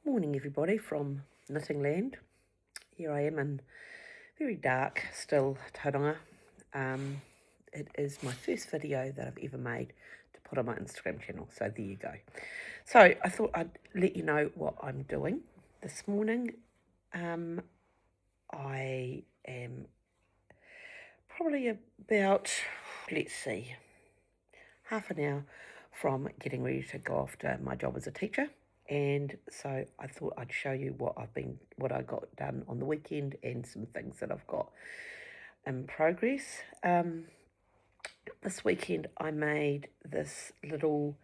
Morning everybody from Knitting Land. Here I am in very dark still tauranga. It is my first video that I've ever made to put on my Instagram channel, so there you go. So I thought I'd let you know what I'm doing this morning. I am probably about, let's see, half an hour from getting ready to go off to my job as a teacher. And so I thought I'd show you what I got done on the weekend and some things that I've got in progress. This weekend I made this little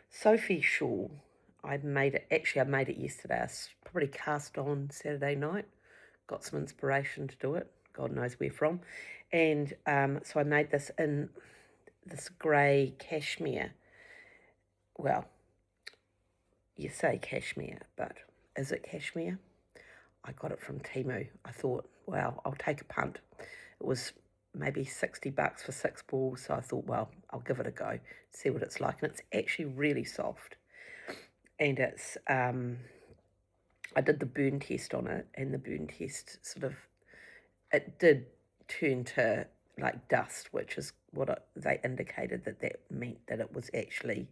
Sophie shawl. I made it yesterday. I probably cast on Saturday night. Got some inspiration to do it. God knows where from. And so I made this in this grey cashmere. Well, you say cashmere, but is it cashmere? I got it from Temu. I thought, well, I'll take a punt. It was maybe $60 for 6 balls, so I thought, well, I'll give it a go, see what it's like. And it's actually really soft. And it's, I did the burn test on it, and the burn test it did turn to like dust, which is what they indicated that meant that it was actually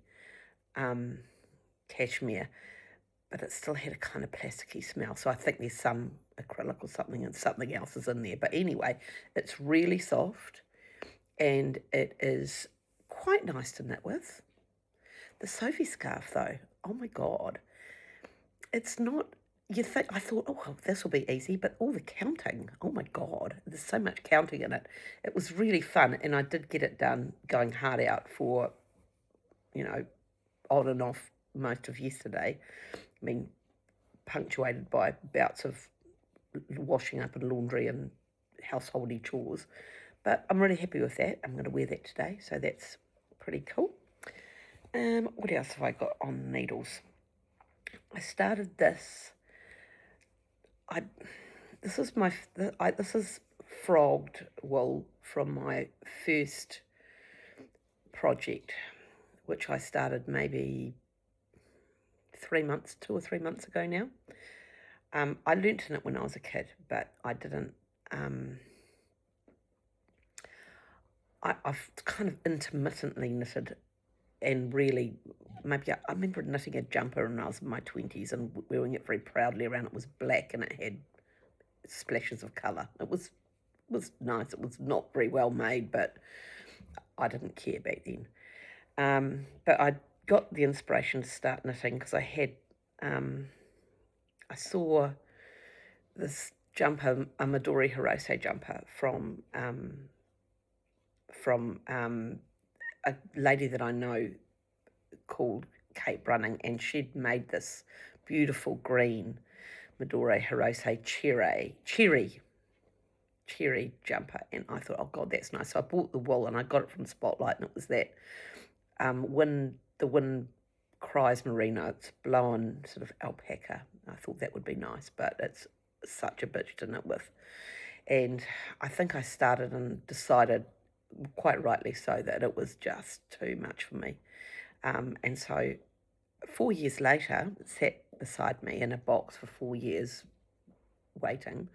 cashmere, but it still had a kind of plasticky smell. So I think there's some acrylic or something, and something else is in there. But anyway, it's really soft, and it is quite nice to knit with. The Sophie scarf, though, oh my God, it's not. I thought, oh, well, this will be easy, but all the counting, oh my God, there's so much counting in it. It was really fun, and I did get it done going hard out for, on and off most of yesterday. I mean, punctuated by bouts of washing up and laundry and householdy chores. But I'm really happy with that. I'm going to wear that today, so that's pretty cool. What else have I got on needles? I started this. This is frogged wool from my first project, which I started maybe 2 or 3 months ago now. I learnt in it when I was a kid, but I didn't. I've kind of intermittently knitted, and really, maybe I remember knitting a jumper when I was in my 20s and wearing it very proudly around. It was black and it had splashes of colour. It was nice. It was not very well made, but I didn't care back then. But I got the inspiration to start knitting because I saw this jumper, a Midori Hirose jumper from a lady that I know called Kate Brunning, and she'd made this beautiful green Midori Hirose cherry jumper, and I thought, oh God, that's nice. So I bought the wool, and I got it from Spotlight, and it was that the wind cries merino. It's blown sort of alpaca. I thought that would be nice, but it's such a bitch to knit with. And I think I started and decided, quite rightly so, that it was just too much for me. And so 4 years later, it sat beside me in a box for 4 years, waiting.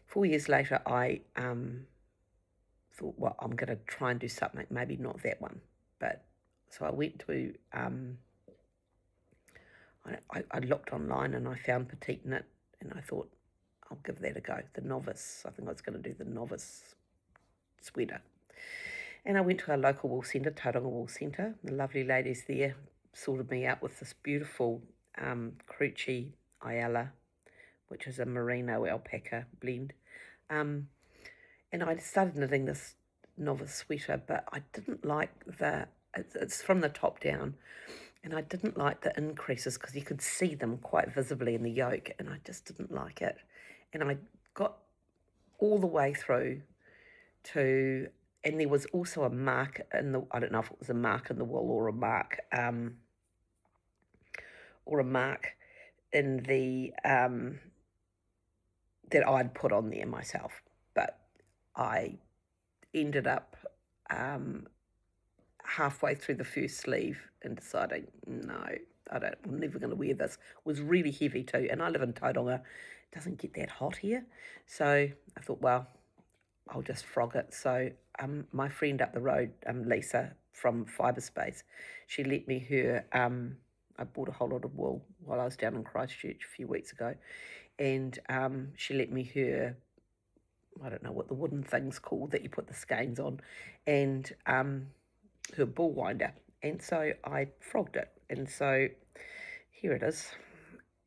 4 years later, I thought, well, I'm going to try and do something, maybe not that one. But so I went to, I looked online and I found Petite Knit, and I thought, I'll give that a go. The Novice, I think I was going to do the Novice sweater. And I went to our local wool centre, Tauranga Wool Centre. The lovely ladies there sorted me out with this beautiful Crucci Aella, which is a merino alpaca blend. And I started knitting this Novice sweater, but I didn't like it's from the top down, and I didn't like the increases because you could see them quite visibly in the yoke, and I just didn't like it. And I got all the way through to, and there was also a mark in the, I don't know if it was a mark in the wool or a mark in the, that I'd put on there myself. But I ended up halfway through the first sleeve and deciding, no, I'm never going to wear this. It was really heavy too, and I live in Tauranga. It doesn't get that hot here. So I thought, well, I'll just frog it. So my friend up the road, Lisa from Fiberspace, she lent me her, I bought a whole lot of wool while I was down in Christchurch a few weeks ago, and she lent me her, I don't know what the wooden thing's called that you put the skeins on, and her ball winder. And so I frogged it, and so here it is.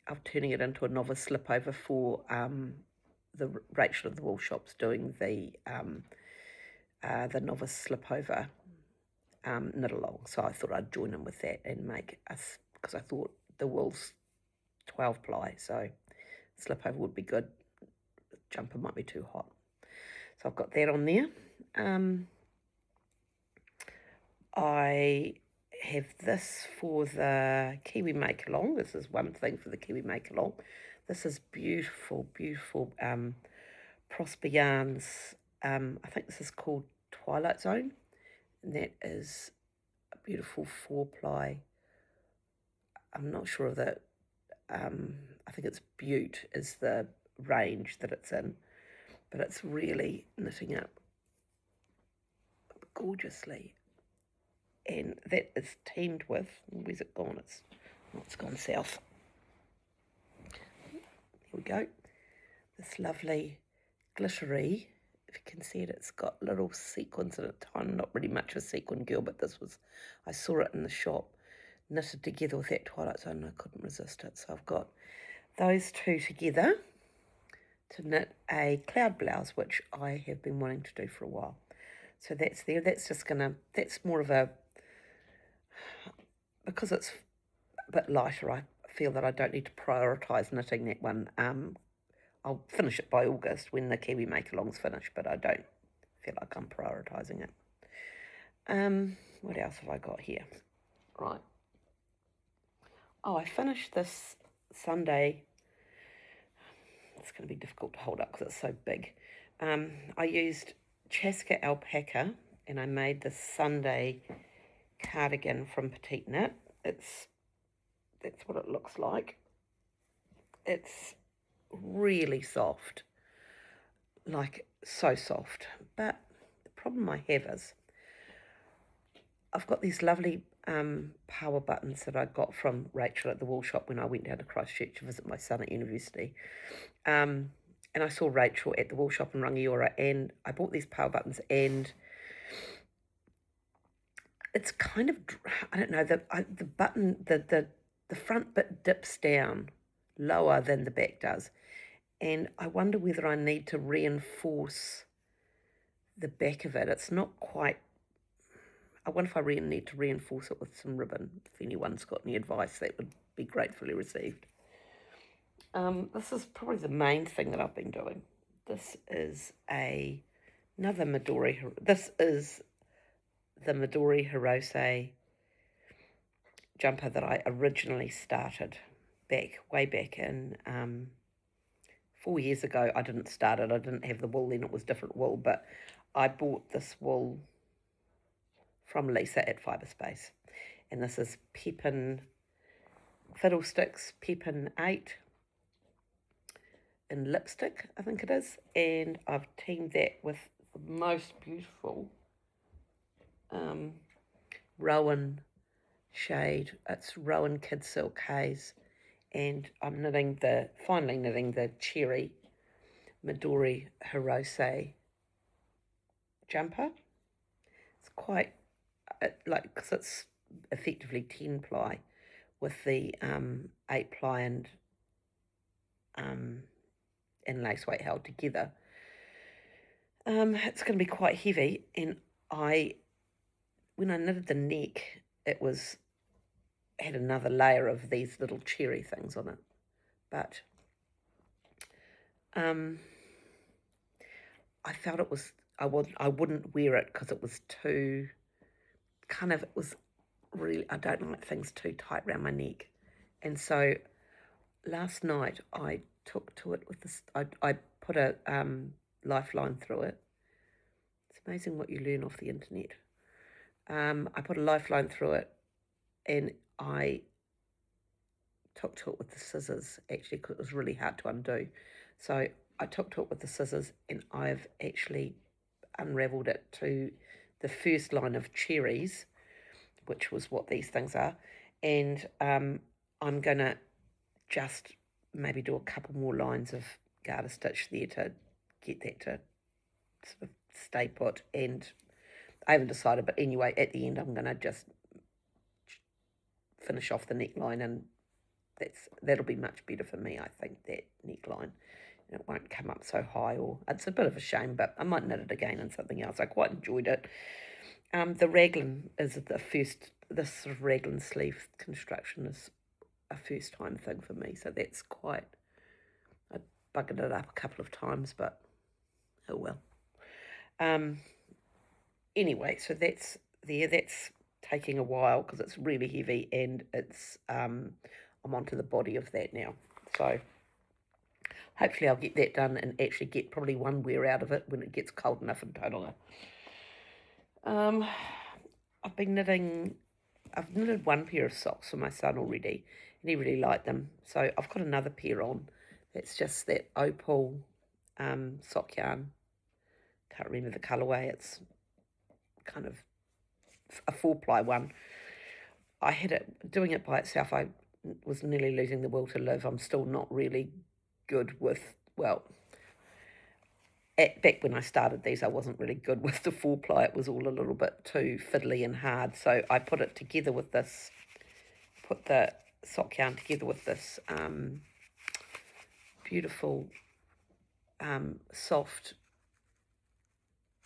I'm turning it into a novice slipover for the Rachel of the Wool Shop's doing the novice slipover knit along. So I thought I'd join in with that and make us, because I thought the wool's 12 ply, so slipover would be good. The jumper might be too hot. So I've got that on there. I have this for the Kiwi Make Along. This is one thing for the Kiwi Make Along. This is beautiful, beautiful Prosper Yarns. I think this is called Twilight Zone. And that is a beautiful 4-ply. I'm not sure of that. I think it's Beaut is the range that it's in. But it's really knitting up gorgeously. And that is teamed with, where's it gone? It's gone south. Here we go. This lovely glittery, if you can see it, it's got little sequins in it. I'm not really much of a sequin girl, but I saw it in the shop, knitted together with that Twilight Zone, and I couldn't resist it. So I've got those two together to knit a cloud blouse, which I have been wanting to do for a while. So that's there. That's more of a, because it's a bit lighter, I feel that I don't need to prioritise knitting that one. I'll finish it by August when the Kiwi Make-Along's finished, but I don't feel like I'm prioritising it. What else have I got here? Right. Oh, I finished this Sunday. It's going to be difficult to hold up because it's so big. I used Chaska Alpaca, and I made this Sunday cardigan from Petite Knit. That's what it looks like. It's really soft, like so soft. But the problem I have is I've got these lovely power buttons that I got from Rachel at the wool shop when I went down to Christchurch to visit my son at university. And I saw Rachel at the wool shop in Rangiora, and I bought these power buttons, and it's kind of, I don't know, the button, the front bit dips down lower than the back does. And I wonder whether I need to reinforce the back of it. It's not quite, I wonder if I really need to reinforce it with some ribbon. If anyone's got any advice, that would be gratefully received. This is probably the main thing that I've been doing. This is another Midori. This is the Midori Hirose jumper that I originally started way back in 4 years ago. I didn't start it. I didn't have the wool then. It was different wool, but I bought this wool from Lisa at Fiberspace, and this is Pepin Fiddlesticks Pepin 8 in lipstick, I think it is, and I've teamed that with the most beautiful Rowan shade. It's Rowan KidSilk Haze, and I'm finally knitting the cherry Midori Hirose jumper. It's quite because it's effectively 10 ply with the 8 ply and lace weight held together. It's going to be quite heavy, and when I knitted the neck, it had another layer of these little cherry things on it, but I felt I wouldn't wear it because it was too it was really, I don't like things too tight around my neck. And so last night I took to it with this, I put a lifeline through it. It's amazing what you learn off the internet. I put a lifeline through it, and I took to it with the scissors, actually, because it was really hard to undo. So I took to it with the scissors, and I've actually unravelled it to the first line of cherries, which was what these things are, and I'm going to just maybe do a couple more lines of garter stitch there to get that to sort of stay put, and I haven't decided, but anyway, at the end I'm going to just finish off the neckline, and that'll be much better for me, I think, that neckline. And it won't come up so high, or it's a bit of a shame, but I might knit it again in something else. I quite enjoyed it. The raglan is this sort of raglan sleeve construction is a first time thing for me, so that's quite, I buggered it up a couple of times, but oh well. Anyway, so that's taking a while because it's really heavy, and it's I'm onto the body of that now, so hopefully I'll get that done and actually get probably one wear out of it when it gets cold enough in Tauranga. I've knitted one pair of socks for my son already, and he really liked them, so I've got another pair on. That's just that opal sock yarn. Can't remember the colourway. It's kind of a 4-ply one. I had it, doing it by itself, I was nearly losing the will to live. I'm still not really good with, well, back when I started these, I wasn't really good with the 4-ply. It was all a little bit too fiddly and hard, so I put it together with this, put the sock yarn together with this beautiful soft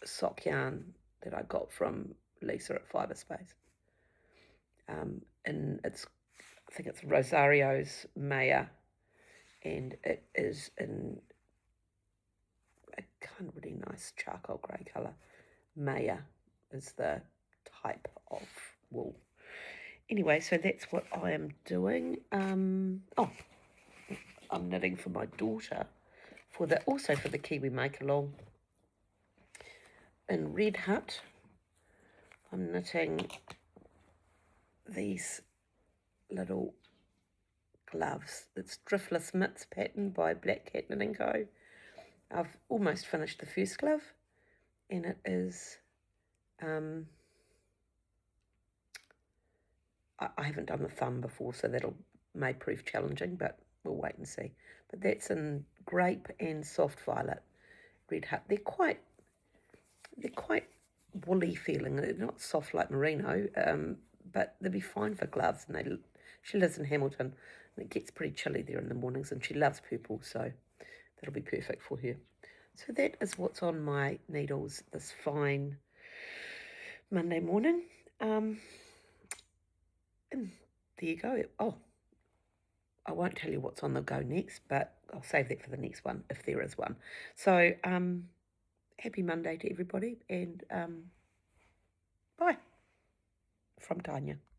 sock yarn that I got from Lisa at Fibre Space, and I think it's Rosarios Meia, and it is in a kind of really nice charcoal grey colour. Meia is the type of wool. Anyway, so that's what I am doing. I'm knitting for my daughter also for the Kiwi Make Along in Red Hut. I'm knitting these little gloves. It's Driftless Mitts pattern by Black Cat Knitting Co. I've almost finished the first glove, and it is I haven't done the thumb before, so may prove challenging, but we'll wait and see. But that's in Grape and Soft Violet Red Hut. They're quite woolly feeling. They're not soft like Merino, but they'll be fine for gloves. And she lives in Hamilton, and it gets pretty chilly there in the mornings, and she loves purple, so that'll be perfect for her. So that is what's on my needles this fine Monday morning. And there you go. Oh, I won't tell you what's on the go next, but I'll save that for the next one, if there is one. So, happy Monday to everybody, and bye from Tanya.